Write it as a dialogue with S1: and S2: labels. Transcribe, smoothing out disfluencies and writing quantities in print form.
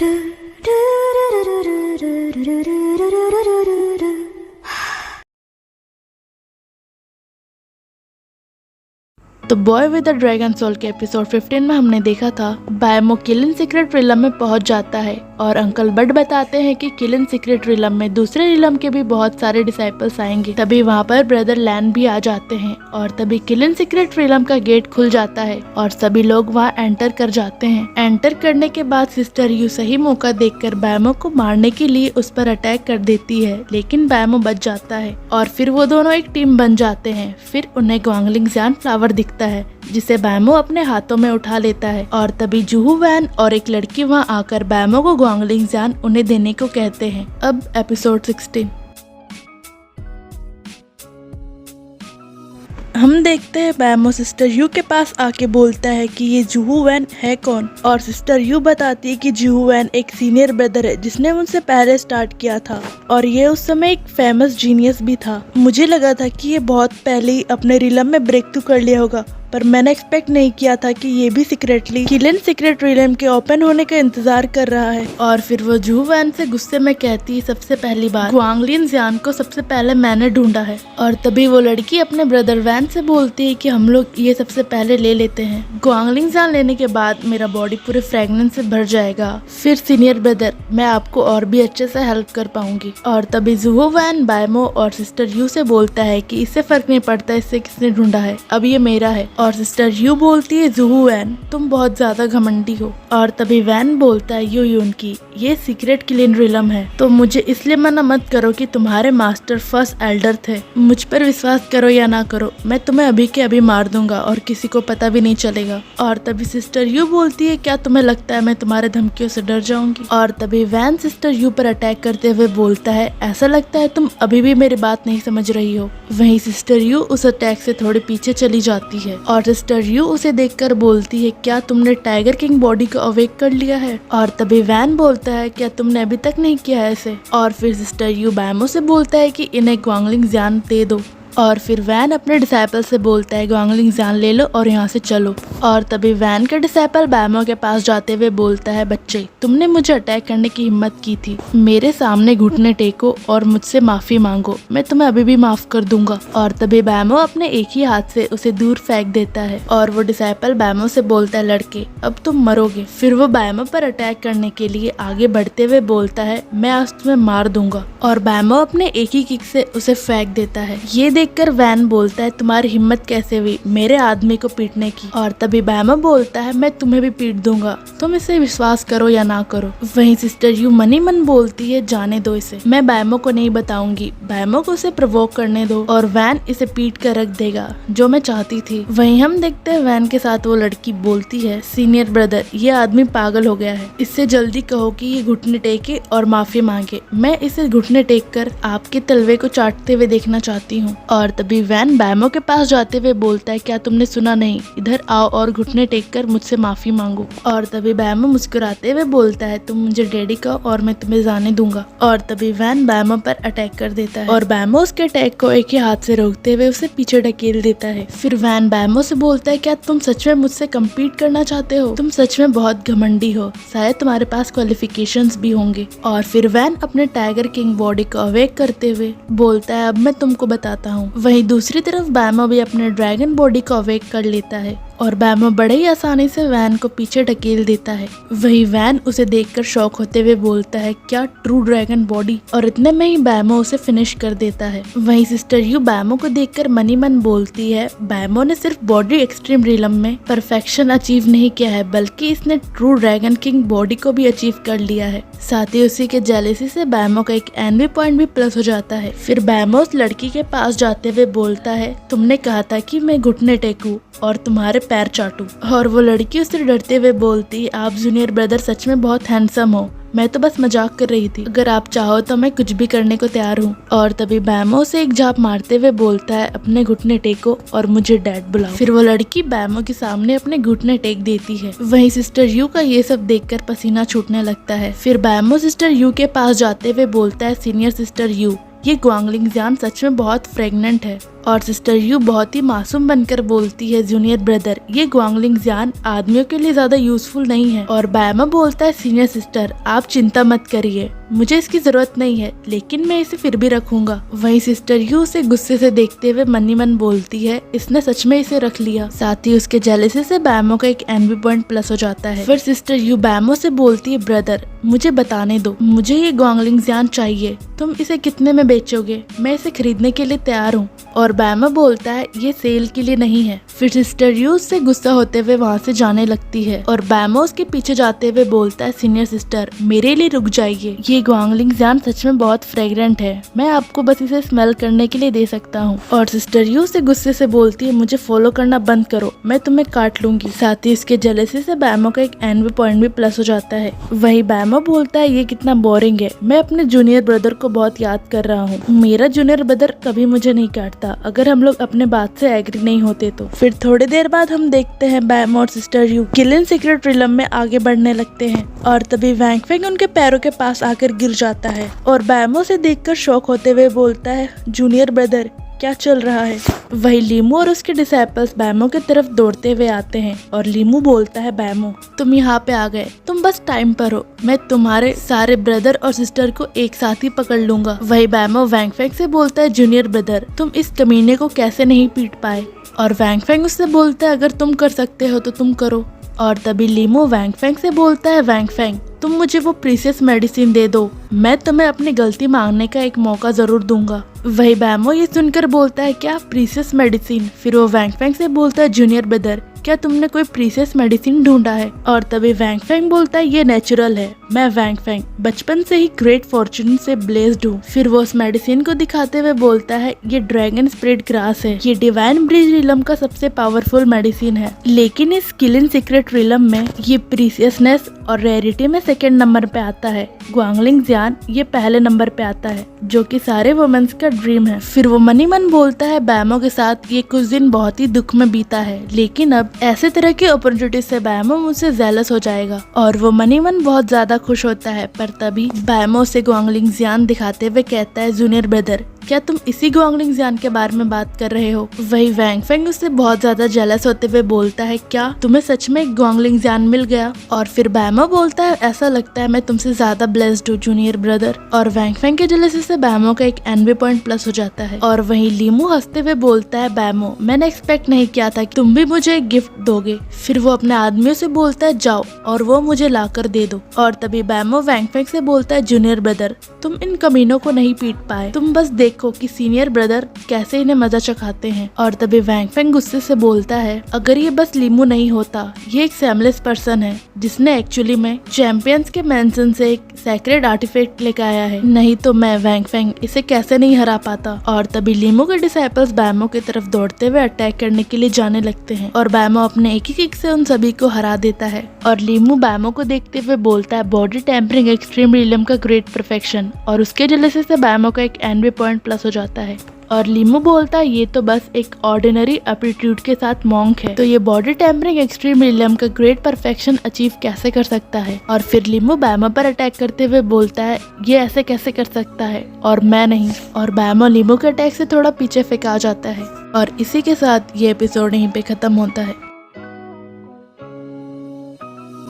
S1: तो Boy with the Dragon Soul के episode 15 में हमने देखा था बायमो किलिन सीक्रेट रिलम में पहुंच जाता है और अंकल बड बताते हैं कि किलिन सीक्रेट रिलम में दूसरे रिलम के भी बहुत सारे डिसाइपल्स आएंगे। तभी वहां पर ब्रदर लैन भी आ जाते हैं और तभी किलिन सीक्रेट रिलम का गेट खुल जाता है और सभी लोग वहां एंटर कर जाते हैं। एंटर करने के बाद सिस्टर यू सही मौका देखकर बायमो को मारने के लिए उस पर अटैक कर देती है, लेकिन बायमो बच जाता है और फिर वो दोनों एक टीम बन जाते हैं। फिर उन्हें ग्वांगलिंग ज़्यान फ्लावर दिखता है जिसे बायमो अपने हाथों में उठा लेता है और तभी जूहू वैन और एक लड़की वहां आकर बायमो को ग्वांगलिंग ज़्यान उन्हें देने को कहते हैं। अब एपिसोड 16 हम देखते हैं बायमो सिस्टर यू के पास आके बोलता है कि ये जूहू वैन है कौन, और सिस्टर यू बताती है कि जूहू वैन एक सीनियर ब्रदर है जिसने उनसे पहले स्टार्ट किया था और ये उस समय एक फेमस जीनियस भी था। मुझे लगा था कि ये बहुत पहले ही अपने रिलम में ब्रेक थ्रू कर लिया होगा, पर मैंने एक्सपेक्ट नहीं किया था कि ये भी सीक्रेटली किलिन सीक्रेट रिलम के ओपन होने का इंतजार कर रहा है। और फिर वो जूहू वैन से गुस्से में कहती है सबसे पहली बार ग्वांगलिन ज़्यान को सबसे पहले मैंने ढूंढा है। और तभी वो लड़की अपने ब्रदर वैन से बोलती है कि हम लोग ये सबसे पहले ले लेते हैं, ग्वांगलिन ज़्यान लेने के बाद मेरा बॉडी पूरे फ्रेगनेंस से भर जाएगा, फिर सीनियर ब्रदर मैं आपको और भी अच्छे से हेल्प कर पाऊंगी। और तभी जूहू वैन बायमो और सिस्टर यू से बोलता है कि इससे फर्क नहीं पड़ता इससे किसने ढूंढा है, अब ये मेरा है। और सिस्टर यू बोलती है जूहू वैन तुम बहुत ज्यादा घमंडी हो। और तभी वैन बोलता है यू यून की ये सीक्रेट किलिन रिलम है तो मुझे इसलिए मना मत करो कि तुम्हारे मास्टर फर्स्ट एल्डर थे, मुझ पर विश्वास करो या ना करो मैं तुम्हें अभी के अभी मार दूंगा और किसी को पता भी नहीं चलेगा। और तभी सिस्टर यू बोलती है क्या तुम्हें लगता है मैं तुम्हारे धमकियों से डर जाऊंगी। और तभी वैन सिस्टर यू पर अटैक करते हुए बोलता है ऐसा लगता है तुम अभी भी मेरी बात नहीं समझ रही हो। वहीं सिस्टर यू उस अटैक से थोड़े पीछे चली जाती है और सिस्टर यू उसे देखकर बोलती है क्या तुमने टाइगर किंग बॉडी को अवेक कर लिया है। और तभी वैन बोलता है क्या तुमने अभी तक नहीं किया है ऐसे। और फिर सिस्टर यू बायमो से बोलता है कि इन्हें ग्वांगलिंग ज़्यान दे दो। और फिर वैन अपने डिसाइपल से बोलता है ग्वांगलिंग ज़्यान ले लो और यहाँ से चलो। और तभी वैन का डिसाइपल बायमो के पास जाते हुए बोलता है बच्चे तुमने मुझे अटैक करने की हिम्मत की थी, मेरे सामने घुटने टेको और मुझसे माफी मांगो, मैं तुम्हें अभी भी माफ कर दूंगा। और तभी बायमो अपने एक ही हाथ से उसे दूर फेंक देता है और वो डिसाइपल बायमो से बोलता है लड़के अब तुम मरोगे। फिर वो बायमो पर अटैक करने के लिए आगे बढ़ते हुए बोलता है मैं आज तुम्हें मार दूंगा और बायमो अपने एक ही किक से उसे फेंक देता है। ये देखकर वैन बोलता है तुम्हारी हिम्मत कैसे हुई मेरे आदमी को पीटने की। और तभी बायमो बोलता है मैं तुम्हें भी पीट दूंगा, तुम इसे विश्वास करो या ना करो। वहीं सिस्टर यू मनी मन बोलती है जाने दो इसे, मैं बायमो को नहीं बताऊंगी, बायमो को उसे प्रोवोक करने दो और वैन इसे पीट कर रख देगा जो मैं चाहती थी। वहीं हम देखते हैं वैन के साथ वो लड़की बोलती है सीनियर ब्रदर ये आदमी पागल हो गया है, इससे जल्दी कहो कि ये घुटने टेके और माफी मांगे, मैं इसे घुटने टेक कर आपके तलवे को चाटते हुए देखना चाहती हूँ। और तभी वैन बायमो के पास जाते हुए बोलता है क्या तुमने सुना नहीं, इधर आओ और घुटने टेक कर मुझसे माफी मांगो। और तभी बायमो मुस्कुराते हुए बोलता है तुम मुझे डैडी कहो और मैं तुम्हें जाने दूंगा। और तभी वैन बायमो पर अटैक कर देता है और बायमो उसके अटैक को एक ही हाथ से रोकते हुए उसे पीछे ढकेल देता है। फिर वैन बायमो से बोलता है क्या तुम सच में मुझसे कम्पीट करना चाहते हो, तुम सच में बहुत घमंडी हो, शायद तुम्हारे पास क्वालिफिकेशंस भी होंगे। और फिर वैन अपने टाइगर किंग बॉडी को अवेक करते हुए बोलता है अब मैं तुमको बताता हूँ। वहीं दूसरी तरफ बायमो भी अपने ड्रैगन बॉडी को अवेक कर लेता है और बायमो बड़े ही आसानी से वैन को पीछे ढकेल देता है। वही वैन उसे देखकर शॉक होते हुए बोलता है क्या ट्रू ड्रैगन बॉडी, और इतने में ही बायमो उसे फिनिश कर देता है। वहीं सिस्टर यू बायमो को देखकर मनी मन बोलती है बायमो ने सिर्फ बॉडी एक्सट्रीम रिलम में परफेक्शन अचीव नहीं किया है बल्कि इसने ट्रू ड्रैगन किंग बॉडी को भी अचीव कर लिया है। साथ ही उसी के जेलेसी से बायमो का एक एनवी पॉइंट भी प्लस हो जाता है। फिर बायमो उस लड़की के पास जाते हुए बोलता है तुमने कहा था कि मैं घुटने टेकूं और तुम्हारे पैर चाटूं। और वो लड़की उससे डरते हुए बोलती आप जूनियर ब्रदर सच में बहुत हैंडसम हो, मैं तो बस मजाक कर रही थी, अगर आप चाहो तो मैं कुछ भी करने को तैयार हूँ। और तभी बायमो से एक झाप मारते हुए बोलता है अपने घुटने टेको और मुझे डैड बुलाओ। फिर वो लड़की बायमो के सामने अपने घुटने टेक देती है। वहीं सिस्टर यू का ये सब देखकर पसीना छूटने लगता है। फिर बायमो सिस्टर यू के पास जाते हुए बोलता है सीनियर सिस्टर यू ये ग्वांगलिंग जियान सच में बहुत प्रेग्नेंट है। और सिस्टर यू बहुत ही मासूम बनकर बोलती है, जूनियर ब्रदर ये ग्वांगलिंग जियान आदमियों के लिए ज्यादा यूजफुल नहीं है। और बैमा बोलता है, सीनियर सिस्टर आप चिंता मत करिए, मुझे इसकी जरूरत नहीं है, लेकिन मैं इसे फिर भी रखूंगा। वहीं सिस्टर यू उसे गुस्से से देखते हुए मन ही मन बोलती है, इसने सच में इसे रख लिया। साथ ही उसके जेलसी से बैमो का एक एनवी पॉइंट प्लस हो जाता है। फिर सिस्टर यू बैमो से बोलती है, ब्रदर मुझे बताने दो, मुझे ये ग्वांगलिंग जियान चाहिए, तुम इसे कितने में बेचोगे? मैं इसे खरीदने के लिए तैयार हूँ। और बैमा बोलता है, ये सेल के लिए नहीं है। फिर सिस्टर यू उससे गुस्सा होते हुए वहाँ से जाने लगती है और बैमा उसके पीछे जाते हुए बोलता है, सीनियर सिस्टर मेरे लिए रुक जाइए, ये ग्वांगलिंग जियान सच में बहुत फ्रेग्रेंट है, मैं आपको बस इसे स्मेल करने के लिए दे सकता हूँ। और सिस्टर यू से गुस्से से बोलती है, मुझे फॉलो करना बंद करो, मैं तुम्हें काट लूंगी। साथ ही इसके जेलसी से बैमा का एक एनवी पॉइंट भी प्लस हो जाता है। वही बैमा बोलता है, ये कितना बोरिंग है, मैं अपने जूनियर ब्रदर को बहुत याद कर रहा हूँ, मेरा जूनियर ब्रदर कभी मुझे नहीं काटता अगर हम लोग अपने बात से एग्री नहीं होते तो। फिर थोड़ी देर बाद हम देखते हैं बैमा और sister you kill in secret realm में आगे बढ़ने लगते हैं। और तभी वैंग फेंग उनके पैरों के पास आकर गिर जाता है और बैमा उसे देखकर शॉक होते हुए बोलता है, जूनियर ब्रदर क्या चल रहा है? वही लीमू और उसके डिसाइपल्स बैमो की तरफ दौड़ते हुए आते हैं और लीमू बोलता है, बैमो तुम यहाँ पे आ गए, तुम बस टाइम पर हो, मैं तुम्हारे सारे ब्रदर और सिस्टर को एक साथ ही पकड़ लूंगा। वही बैमो वैंग फेंग से बोलता है, जूनियर ब्रदर तुम इस कमीने को कैसे नहीं पीट पाए? और वैंग फेंग उससे बोलता है, अगर तुम कर सकते हो तो तुम करो। और तभी लीमू वैंग फेंग से बोलता है, वैंग फेंग तुम मुझे वो प्रीसियस मेडिसिन दे दो, मैं तुम्हें अपनी गलती मांगने का एक मौका जरूर दूंगा। वही बैमो ये सुनकर बोलता है, क्या प्रीसियस मेडिसिन? फिर वो वैंग फेंग से बोलता है, जूनियर ब्रदर क्या तुमने कोई प्रीसियस मेडिसिन ढूंढा है? और तभी वैंग फेंग बोलता है, ये नेचुरल है, मैं वैंग फेंग बचपन से ही ग्रेट फॉर्चून से ब्लेस्ड हूँ। फिर वो उस मेडिसिन को दिखाते हुए बोलता है, ये ड्रैगन स्प्रेड ग्रास है, ये डिवाइन ब्रिज रिलम का सबसे पावरफुल मेडिसिन है, लेकिन इस किल इन सीक्रेट रिलम में ये प्रीसियसनेस और रेयरिटी में सेकेंड नंबर पे आता है। ग्वांगलिंग जियान ये पहले नंबर पे आता है, जो कि सारे वुमेन्स का ड्रीम है। फिर वो मनी मन बोलता है, बैमो के साथ ये कुछ दिन बहुत ही दुख में बीता है, लेकिन अब ऐसे तरह की अपॉर्चुनिटी से बैमो मुझसे जेलस हो जाएगा। और वो मनी मन बहुत ज्यादा खुश होता है। पर तभी बैमो से ग्वांगलिंग जियान दिखाते हुए कहता है, जूनियर ब्रदर क्या तुम इसी ग्वांगलिंग जियान के बारे में बात कर रहे हो? वही वैंग फेंग उससे बहुत ज्यादा जेलस होते हुए बोलता है, क्या तुम्हें सच में एक ग्वांगलिंग जियान मिल गया? और फिर बैमो बोलता है, ऐसा लगता है मैं तुमसे ज्यादा ब्लेस्ड हूँ जूनियर ब्रदर। और वैंग फेंग के जेलसी से बैमो का एक एनवी पॉइंट प्लस हो जाता है। और वही लीमू हंसते हुए बोलता है, बैमो मैंने एक्सपेक्ट नहीं किया था कि तुम भी मुझे एक गिफ्ट दोगे। फिर वो अपने आदमियों से बोलता है, जाओ और वो मुझे लाकर दे दो। और तभी बैमो वैंग फेंग से बोलता है, जूनियर ब्रदर तुम इन कमीनों को नहीं पीट पाए, तुम बस देखो कि सीनियर ब्रदर कैसे इन्हें मजा चखाते हैं। और तभी वैंग फेंग गुस्से से बोलता है, अगर ये बस लीमू नहीं होता, ये एक सेमलेस पर्सन है जिसने एक्चुअली में चैंपियंस के मेंशन से एक सैक्रेड आर्टिफैक्ट लेकर आया है, नहीं तो मैं वैंग फेंग इसे कैसे नहीं हरा पाता। और तभी लीमू के डिसाइपल्स बैमो की तरफ दौड़ते हुए अटैक करने के लिए जाने लगते हैं और बैमो अपने एक ही किक से उन सभी को हरा देता है। और लीमू बैमो को देखते हुए बोलता है, बॉडी टेम्परिंग एक्सट्रीम रिलम का ग्रेट परफेक्शन। और उसके जेलसी से बैमो का एक एनवी पॉइंट प्लस हो जाता है। और लीमू बोलता है, ये तो बस एक ऑर्डिनरी एप्टीट्यूड के साथ मॉन्क है, तो ये बॉडी टेम्परिंग एक्सट्रीम रिलम का ग्रेट परफेक्शन अचीव कैसे कर सकता है? और फिर लीमू बैमो पर अटैक करते हुए बोलता है, ये ऐसे कैसे कर सकता है और मैं नहीं। और बैमो लीमू के अटैक से थोड़ा पीछे फेंका जाता है। और इसी के साथ ये एपिसोड यहीं पे खत्म होता है।